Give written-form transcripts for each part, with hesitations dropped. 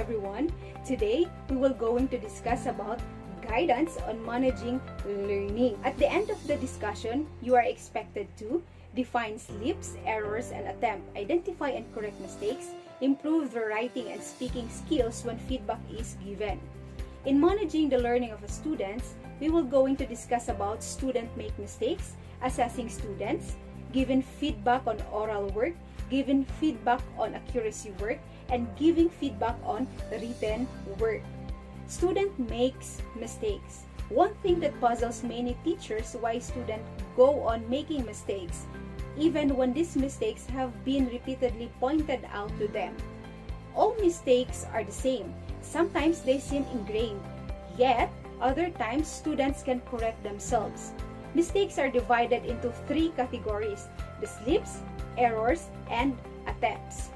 everyone. Today, we will going to discuss about guidance on managing learning. At the end of the discussion, you are expected to define slips, errors, and attempt, identify and correct mistakes, improve the writing and speaking skills when feedback is given. In managing the learning of students, we will going to discuss about student make mistakes, assessing students, giving feedback on oral work, giving feedback on accuracy work, and giving feedback on written work. Student makes mistakes. One thing that puzzles many teachers why students go on making mistakes, even when these mistakes have been repeatedly pointed out to them. All mistakes are the same. Sometimes they seem ingrained, yet other times students can correct themselves. Mistakes are divided into three categories: the slips, errors, and attempts.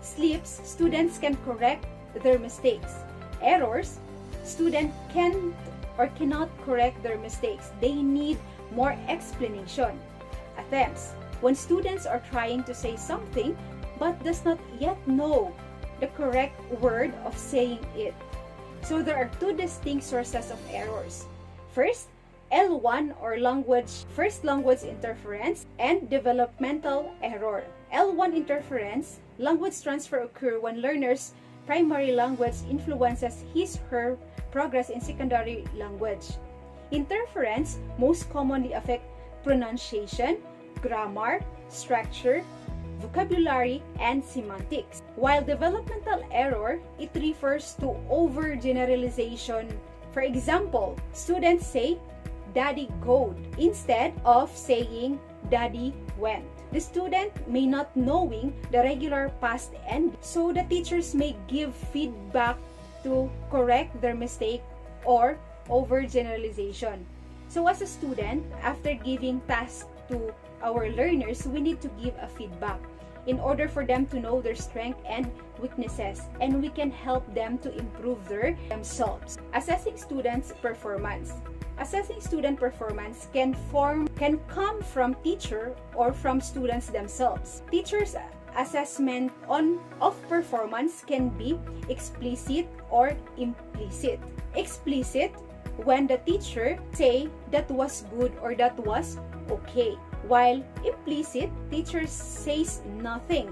Slips, students can correct their mistakes. Errors, students can or cannot correct their mistakes. They need more explanation. Attempts, when students are trying to say something but does not yet know the correct word of saying it. So there are two distinct sources of errors. First, L1 or first language interference and developmental error. L1 interference, language transfer occur when learner's primary language influences his/her progress in secondary language. Interference most commonly affect pronunciation, grammar, structure, vocabulary, and semantics. While developmental error, it refers to overgeneralization. For example, students say, "Daddy goed," instead of saying, "Daddy went." The student may not knowing the regular past end, so the teachers may give feedback to correct their mistake or overgeneralization. So as a student, after giving tasks to our learners, we need to give a feedback in order for them to know their strengths and weaknesses, and we can help them to improve themselves. Assessing students' performance. Assessing student performance can come from teacher or from students themselves. Teachers' assessment of performance can be explicit or implicit. Explicit, when the teacher say that was good or that was okay, while implicit, teacher says nothing.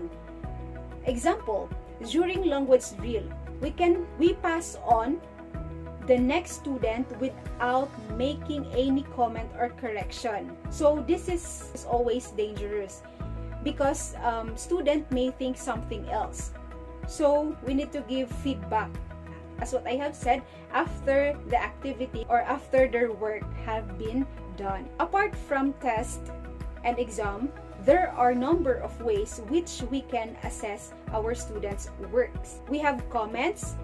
Example, during language drill, we pass on the next student without making any comment or correction. So this is always dangerous because student may think something else. So we need to give feedback, as what I have said, after the activity or after their work have been done. Apart from test and exam, there are a number of ways which we can assess our students' works. We have comments,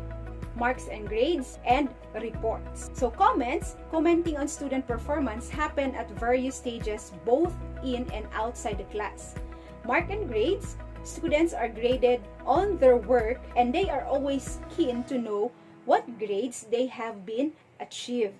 marks and grades, and reports. So commenting on student performance happen at various stages both in and outside the class. Mark and grades, students are graded on their work and they are always keen to know what grades they have been achieved.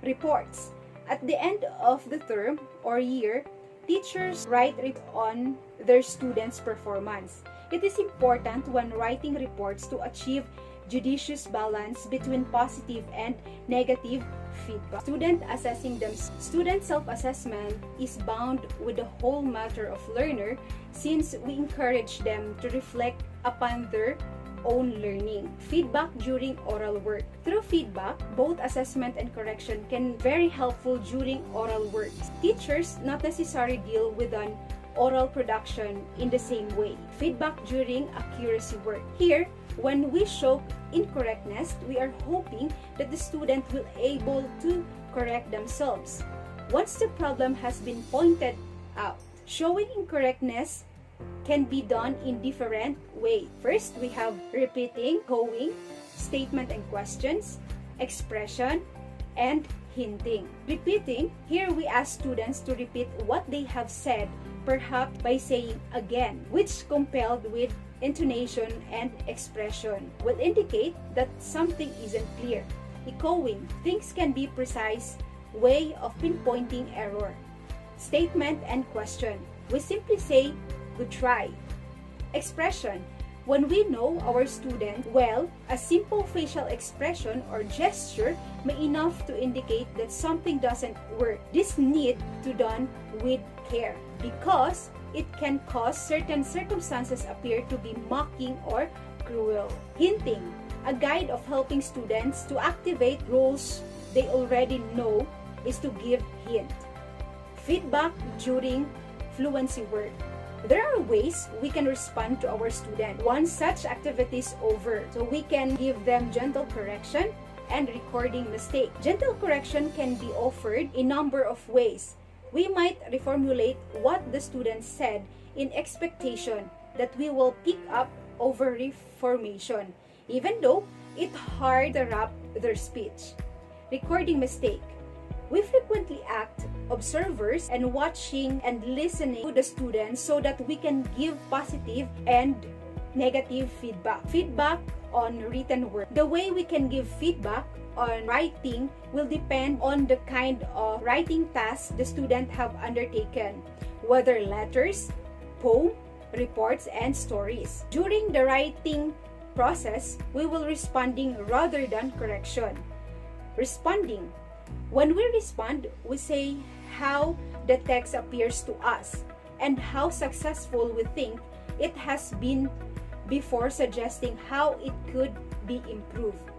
Reports, at the end of the term or year, teachers write on their students' performance. It is important when writing reports to achieve judicious balance between positive and negative feedback. Student assessing them. Student self-assessment is bound with the whole matter of learner, since we encourage them to reflect upon their own learning. Feedback during oral work. Through feedback, both assessment and correction can be very helpful during oral work. Teachers not necessarily deal with an oral production in the same way. Feedback during accuracy work. Here, when we show incorrectness, we are hoping that the student will able to correct themselves. Once the problem has been pointed out, showing incorrectness can be done in different ways. First, we have repeating, echoing, statement and questions, expression, and hinting. Repeating, here we ask students to repeat what they have said, perhaps by saying again, which coupled with intonation and expression will indicate that something isn't clear. Echoing, things can be precise way of pinpointing error. Statement and question, we simply say, "Good try." Expression, When we know our student well, a simple facial expression or gesture may enough to indicate that something doesn't work. This need to done with care because it can cause certain circumstances appear to be mocking or cruel. Hinting, a guide of helping students to activate roles they already know is to give hint. Feedback during fluency work. There are ways we can respond to our student once such activity is over. So we can give them gentle correction and recording mistake. Gentle correction can be offered in a number of ways. We might reformulate what the student said in expectation that we will pick up over reformation, even though it's hard to wrap their speech. Recording mistake. We frequently act observers and watching and listening to the students so that we can give positive and negative feedback. Feedback on written work. The way we can give feedback on writing will depend on the kind of writing task the student have undertaken, whether letters, poem, reports, and stories. During the writing process, we will responding rather than correction. Responding. When we respond, we say how the text appears to us and how successful we think it has been before suggesting how it could be improved.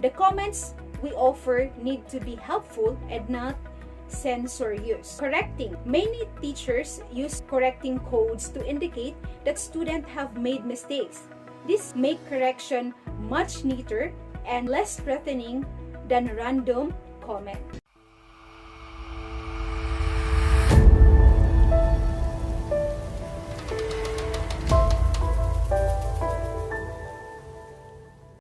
The comments we offer need to be helpful and not censorious. Correcting. Many teachers use correcting codes to indicate that students have made mistakes. This makes correction much neater and less threatening than random comment.